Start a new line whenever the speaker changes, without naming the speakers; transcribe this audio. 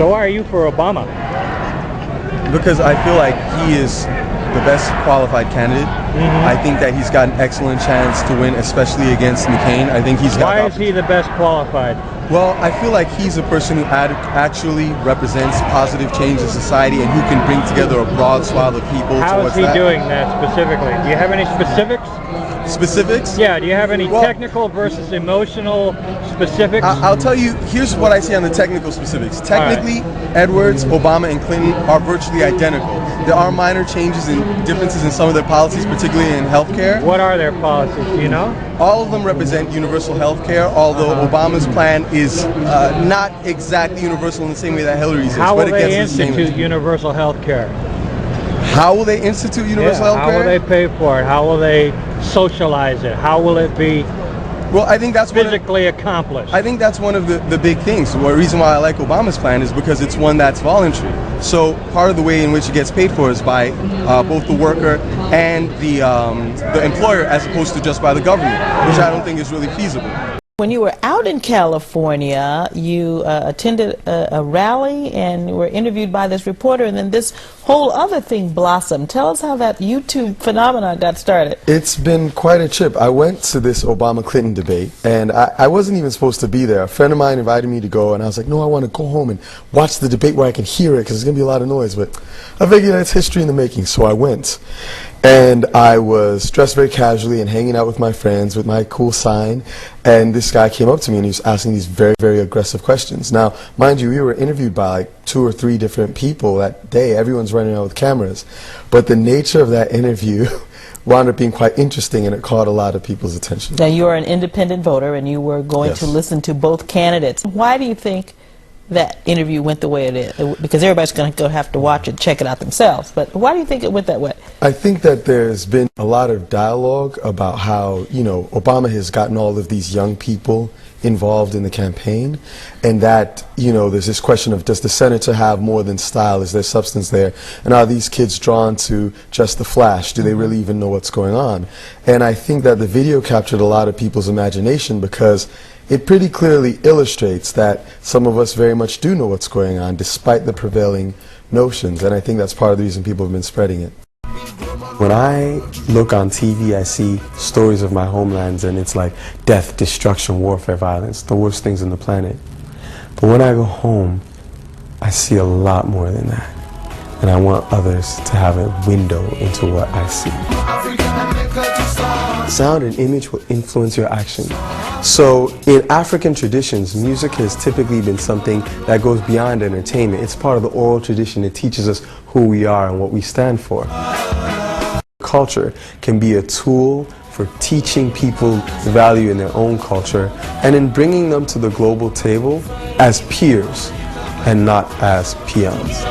So why are you for Obama?
Because I feel like he is the best qualified candidate. I think that he's got an excellent chance to win, especially against McCain. I think he's got.
Why is he the best qualified?
Well, I feel like he's a person who actually represents positive change in society and who can bring together a broad swath of people.
How is he doing that specifically? Do you have any specifics?
Specifics?
Yeah, do you have any technical versus emotional specifics?
I'll tell you, here's what I see on the technical specifics. Technically, Edwards, Obama, and Clinton are virtually identical. There are minor changes and differences in some of their policies, particularly in healthcare.
What are their policies, do you know?
All of them represent universal healthcare, although Obama's plan is not exactly universal in the same way that Hillary's is.
How will they institute universal healthcare?
How will they institute universal healthcare?
How will they pay for it? How will they socialize it? How will it be
I think that's
physically accomplished?
I think that's one of the big things. The reason why I like Obama's plan is because it's one that's voluntary. So part of the way in which it gets paid for is by both the worker and the employer, as opposed to just by the government, which I don't think is really feasible.
When you were out in California, you attended a rally and were interviewed by this reporter, and then this whole other thing blossomed. Tell us how that YouTube phenomenon got started.
It's been quite a trip. I went to this Obama-Clinton debate, and I wasn't even supposed to be there. A friend of mine invited me to go, and I was like, no, I want to go home and watch the debate where I can hear it, because there's going to be a lot of noise. But I figured it's history in the making, so I went. And I was dressed very casually and hanging out with my friends with my cool sign, and this guy came up to me and he was asking these very, very aggressive questions. Now, mind you, we were interviewed by like 2 or 3 different people that day. Everyone's running around with cameras. But the nature of that interview wound up being quite interesting, and it caught a lot of people's attention.
Now, you are an independent voter and you were going to listen to both candidates. Why do you think that interview went the way it is? Because everybody's going to have to watch it, check it out themselves. But why do you think it went that way?
I think that there's been a lot of dialogue about how, you know, Obama has gotten all of these young people involved in the campaign, and that, you know, there's this question of, does the senator have more than style? Is there substance there? And are these kids drawn to just the flash? Do they really even know what's going on? And I think that the video captured a lot of people's imagination, because it pretty clearly illustrates that some of us very much do know what's going on, despite the prevailing notions, and I think that's part of the reason people have been spreading it. When I look on TV, I see stories of my homelands, and it's like death, destruction, warfare, violence, the worst things on the planet. But when I go home, I see a lot more than that, and I want others to have a window into what I see. Sound and image will influence your action. So in African traditions, music has typically been something that goes beyond entertainment. It's part of the oral tradition. It teaches us who we are and what we stand for. Culture can be a tool for teaching people value in their own culture, and in bringing them to the global table as peers and not as peons.